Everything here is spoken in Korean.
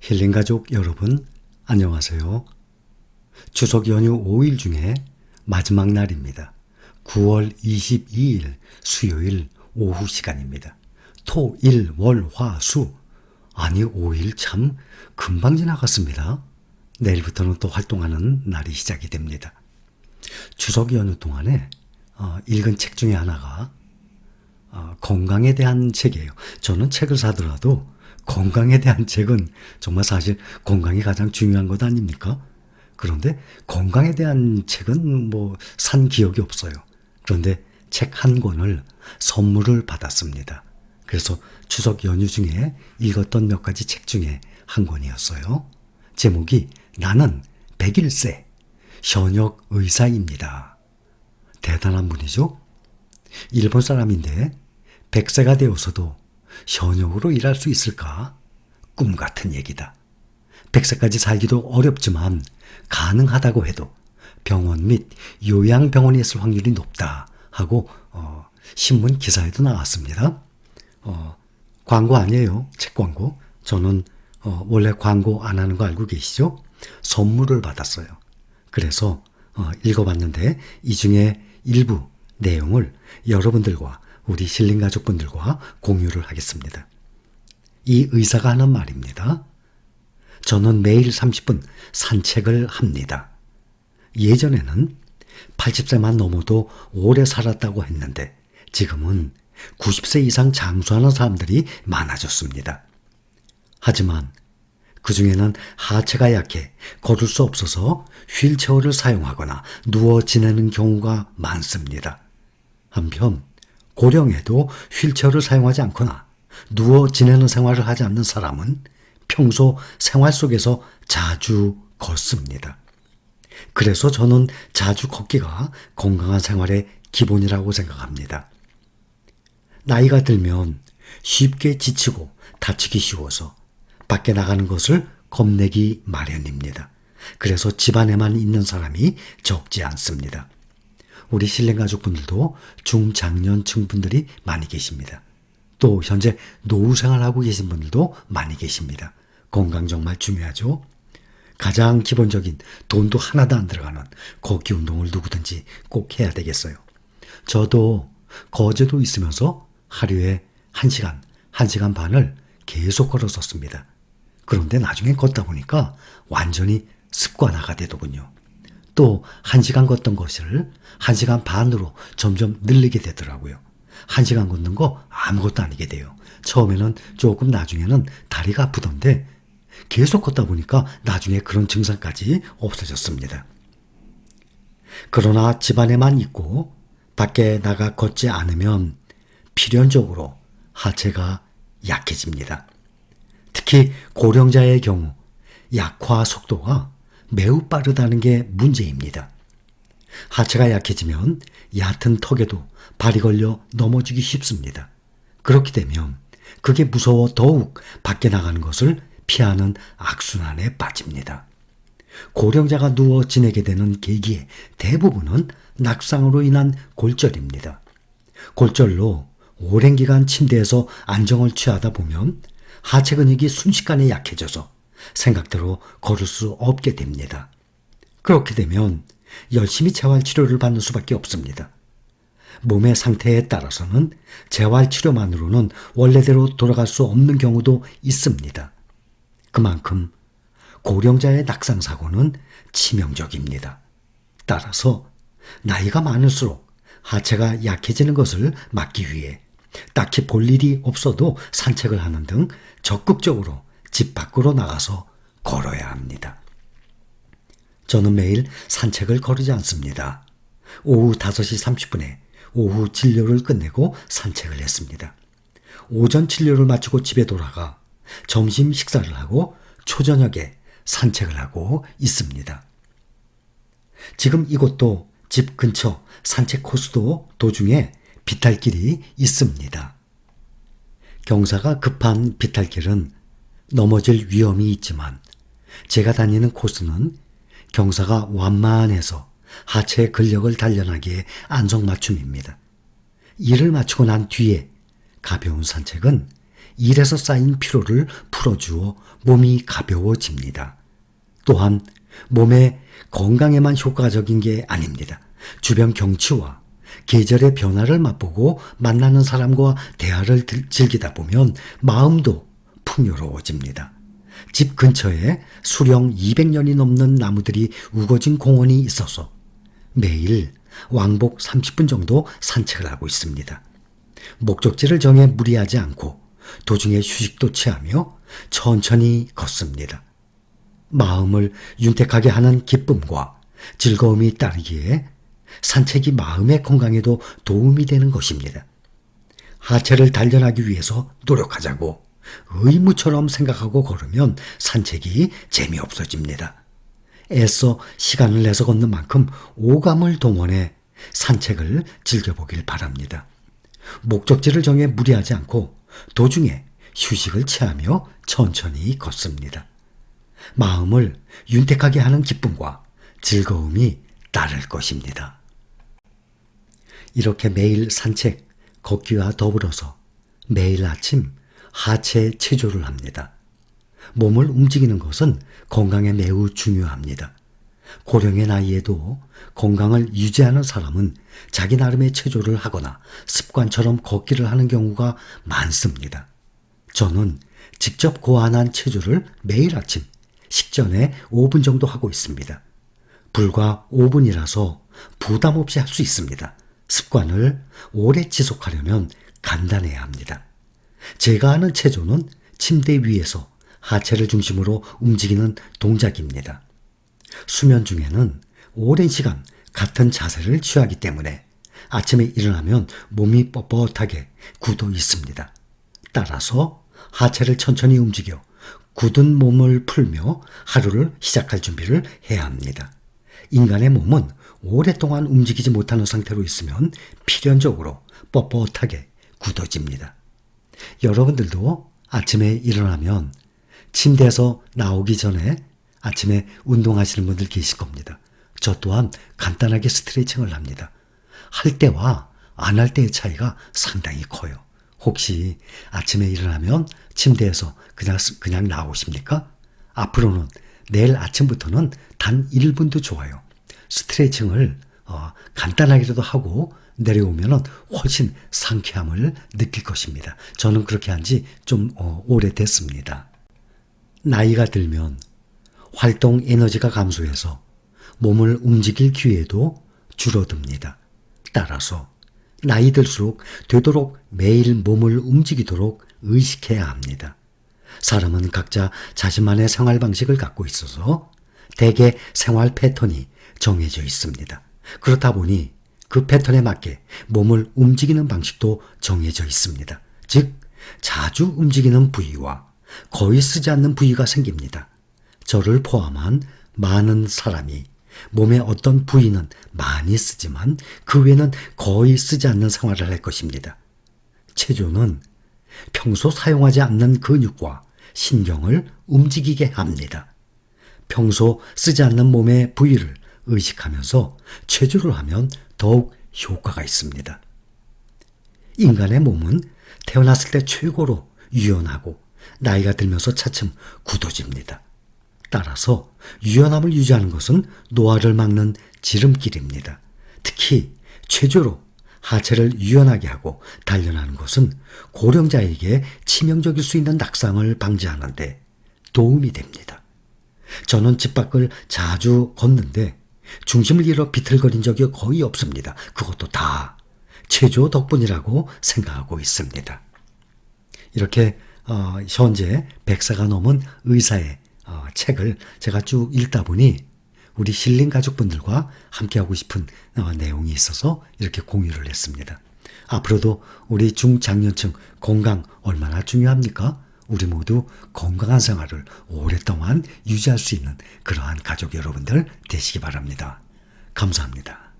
힐링가족 여러분, 안녕하세요. 추석 연휴 5일 중에 마지막 날입니다. 9월 22일 수요일 오후 시간입니다. 토, 일, 월, 화, 수. 아니 5일 참 금방 지나갔습니다. 내일부터는 또 활동하는 날이 시작이 됩니다. 추석 연휴 동안에 읽은 책 중에 하나가 건강에 대한 책이에요. 저는 책을 사더라도 건강에 대한 책은 정말 사실 건강이 가장 중요한 것 아닙니까? 그런데 건강에 대한 책은 산 기억이 없어요. 그런데 책 한 권을 선물을 받았습니다. 그래서 추석 연휴 중에 읽었던 몇 가지 책 중에 한 권이었어요. 제목이 나는 101세 현역 의사입니다. 대단한 분이죠? 일본 사람인데 100세가 되어서도 현역으로 일할 수 있을까? 꿈 같은 얘기다. 100세까지 살기도 어렵지만 가능하다고 해도 병원 및 요양병원에 있을 확률이 높다 하고 신문 기사에도 나왔습니다. 광고 아니에요. 책 광고. 저는 원래 광고 안 하는 거 알고 계시죠? 선물을 받았어요. 그래서 읽어봤는데 이 중에 일부 내용을 여러분들과 우리 힐링 가족분들과 공유를 하겠습니다. 이 의사가 하는 말입니다. 저는 매일 30분 산책을 합니다. 예전에는 80세만 넘어도 오래 살았다고 했는데 지금은 90세 이상 장수하는 사람들이 많아졌습니다. 하지만 그 중에는 하체가 약해 걸을 수 없어서 휠체어를 사용하거나 누워 지내는 경우가 많습니다. 한편 고령에도 휠체어를 사용하지 않거나 누워 지내는 생활을 하지 않는 사람은 평소 생활 속에서 자주 걷습니다. 그래서 저는 자주 걷기가 건강한 생활의 기본이라고 생각합니다. 나이가 들면 쉽게 지치고 다치기 쉬워서 밖에 나가는 것을 겁내기 마련입니다. 그래서 집안에만 있는 사람이 적지 않습니다. 우리 힐링 가족분들도 중장년층 분들이 많이 계십니다. 또 현재 노후 생활하고 계신 분들도 많이 계십니다. 건강 정말 중요하죠. 가장 기본적인 돈도 하나도 안 들어가는 걷기 운동을 누구든지 꼭 해야 되겠어요. 저도 거제도 있으면서 하루에 1시간, 1시간 반을 계속 걸었었습니다. 그런데 나중에 걷다 보니까 완전히 습관화가 되더군요. 또 1시간 걷던 것을 1시간 반으로 점점 늘리게 되더라고요. 1시간 걷는 거 아무것도 아니게 돼요. 처음에는 조금 나중에는 다리가 아프던데 계속 걷다 보니까 나중에 그런 증상까지 없어졌습니다. 그러나 집안에만 있고 밖에 나가 걷지 않으면 필연적으로 하체가 약해집니다. 특히 고령자의 경우 약화 속도가 매우 빠르다는 게 문제입니다. 하체가 약해지면 얕은 턱에도 발이 걸려 넘어지기 쉽습니다. 그렇게 되면 그게 무서워 더욱 밖에 나가는 것을 피하는 악순환에 빠집니다. 고령자가 누워 지내게 되는 계기의 대부분은 낙상으로 인한 골절입니다. 골절로 오랜 기간 침대에서 안정을 취하다 보면 하체 근육이 순식간에 약해져서 생각대로 걸을 수 없게 됩니다. 그렇게 되면 열심히 재활치료를 받는 수밖에 없습니다. 몸의 상태에 따라서는 재활치료만으로는 원래대로 돌아갈 수 없는 경우도 있습니다. 그만큼 고령자의 낙상사고는 치명적입니다. 따라서 나이가 많을수록 하체가 약해지는 것을 막기 위해 딱히 볼 일이 없어도 산책을 하는 등 적극적으로 집 밖으로 나가서 걸어야 합니다. 저는 매일 산책을 거르지 않습니다. 오후 5시 30분에 오후 진료를 끝내고 산책을 했습니다. 오전 진료를 마치고 집에 돌아가 점심 식사를 하고 초저녁에 산책을 하고 있습니다. 지금 이곳도 집 근처 산책 코스도 도중에 비탈길이 있습니다. 경사가 급한 비탈길은 넘어질 위험이 있지만 제가 다니는 코스는 경사가 완만해서 하체 근력을 단련하기에 안성맞춤입니다. 일을 마치고 난 뒤에 가벼운 산책은 일에서 쌓인 피로를 풀어주어 몸이 가벼워집니다. 또한 몸의 건강에만 효과적인 게 아닙니다. 주변 경치와 계절의 변화를 맛보고 만나는 사람과 대화를 즐기다 보면 마음도 풍요로워집니다. 집 근처에 수령 200년이 넘는 나무들이 우거진 공원이 있어서 매일 왕복 30분 정도 산책을 하고 있습니다. 목적지를 정해 무리하지 않고 도중에 휴식도 취하며 천천히 걷습니다. 마음을 윤택하게 하는 기쁨과 즐거움이 따르기에 산책이 마음의 건강에도 도움이 되는 것입니다. 하체를 단련하기 위해서 노력하자고 의무처럼 생각하고 걸으면 산책이 재미없어집니다. 애써 시간을 내서 걷는 만큼 오감을 동원해 산책을 즐겨보길 바랍니다. 목적지를 정해 무리하지 않고 도중에 휴식을 취하며 천천히 걷습니다. 마음을 윤택하게 하는 기쁨과 즐거움이 따를 것입니다. 이렇게 매일 산책, 걷기와 더불어서 매일 아침 하체 체조를 합니다. 몸을 움직이는 것은 건강에 매우 중요합니다. 고령의 나이에도 건강을 유지하는 사람은 자기 나름의 체조를 하거나 습관처럼 걷기를 하는 경우가 많습니다. 저는 직접 고안한 체조를 매일 아침 식전에 5분 정도 하고 있습니다. 불과 5분이라서 부담 없이 할 수 있습니다. 습관을 오래 지속하려면 간단해야 합니다. 제가 하는 체조는 침대 위에서 하체를 중심으로 움직이는 동작입니다. 수면 중에는 오랜 시간 같은 자세를 취하기 때문에 아침에 일어나면 몸이 뻣뻣하게 굳어 있습니다. 따라서 하체를 천천히 움직여 굳은 몸을 풀며 하루를 시작할 준비를 해야 합니다. 인간의 몸은 오랫동안 움직이지 못하는 상태로 있으면 필연적으로 뻣뻣하게 굳어집니다. 여러분들도 아침에 일어나면 침대에서 나오기 전에 아침에 운동하시는 분들 계실 겁니다. 저 또한 간단하게 스트레칭을 합니다. 할 때와 안 할 때의 차이가 상당히 커요. 혹시 아침에 일어나면 침대에서 그냥 나오십니까? 앞으로는 내일 아침부터는 단 1분도 좋아요. 스트레칭을 간단하게라도 하고 내려오면 훨씬 상쾌함을 느낄 것입니다. 저는 그렇게 한 지 좀 오래됐습니다. 나이가 들면 활동 에너지가 감소해서 몸을 움직일 기회도 줄어듭니다. 따라서 나이 들수록 되도록 매일 몸을 움직이도록 의식해야 합니다. 사람은 각자 자신만의 생활 방식을 갖고 있어서 대개 생활 패턴이 정해져 있습니다. 그렇다 보니 그 패턴에 맞게 몸을 움직이는 방식도 정해져 있습니다. 즉, 자주 움직이는 부위와 거의 쓰지 않는 부위가 생깁니다. 저를 포함한 많은 사람이 몸의 어떤 부위는 많이 쓰지만 그 외에는 거의 쓰지 않는 생활을 할 것입니다. 체조는 평소 사용하지 않는 근육과 신경을 움직이게 합니다. 평소 쓰지 않는 몸의 부위를 의식하면서 체조를 하면 더욱 효과가 있습니다. 인간의 몸은 태어났을 때 최고로 유연하고 나이가 들면서 차츰 굳어집니다. 따라서 유연함을 유지하는 것은 노화를 막는 지름길입니다. 특히 체조로 하체를 유연하게 하고 단련하는 것은 고령자에게 치명적일 수 있는 낙상을 방지하는 데 도움이 됩니다. 저는 집 밖을 자주 걷는데 중심을 잃어 비틀거린 적이 거의 없습니다. 그것도 다 체조 덕분이라고 생각하고 있습니다. 이렇게 현재 100세가 넘은 의사의 책을 제가 쭉 읽다 보니 우리 힐링 가족분들과 함께하고 싶은 내용이 있어서 이렇게 공유를 했습니다. 앞으로도 우리 중장년층 건강 얼마나 중요합니까? 우리 모두 건강한 생활을 오랫동안 유지할 수 있는 그러한 가족 여러분들 되시기 바랍니다. 감사합니다.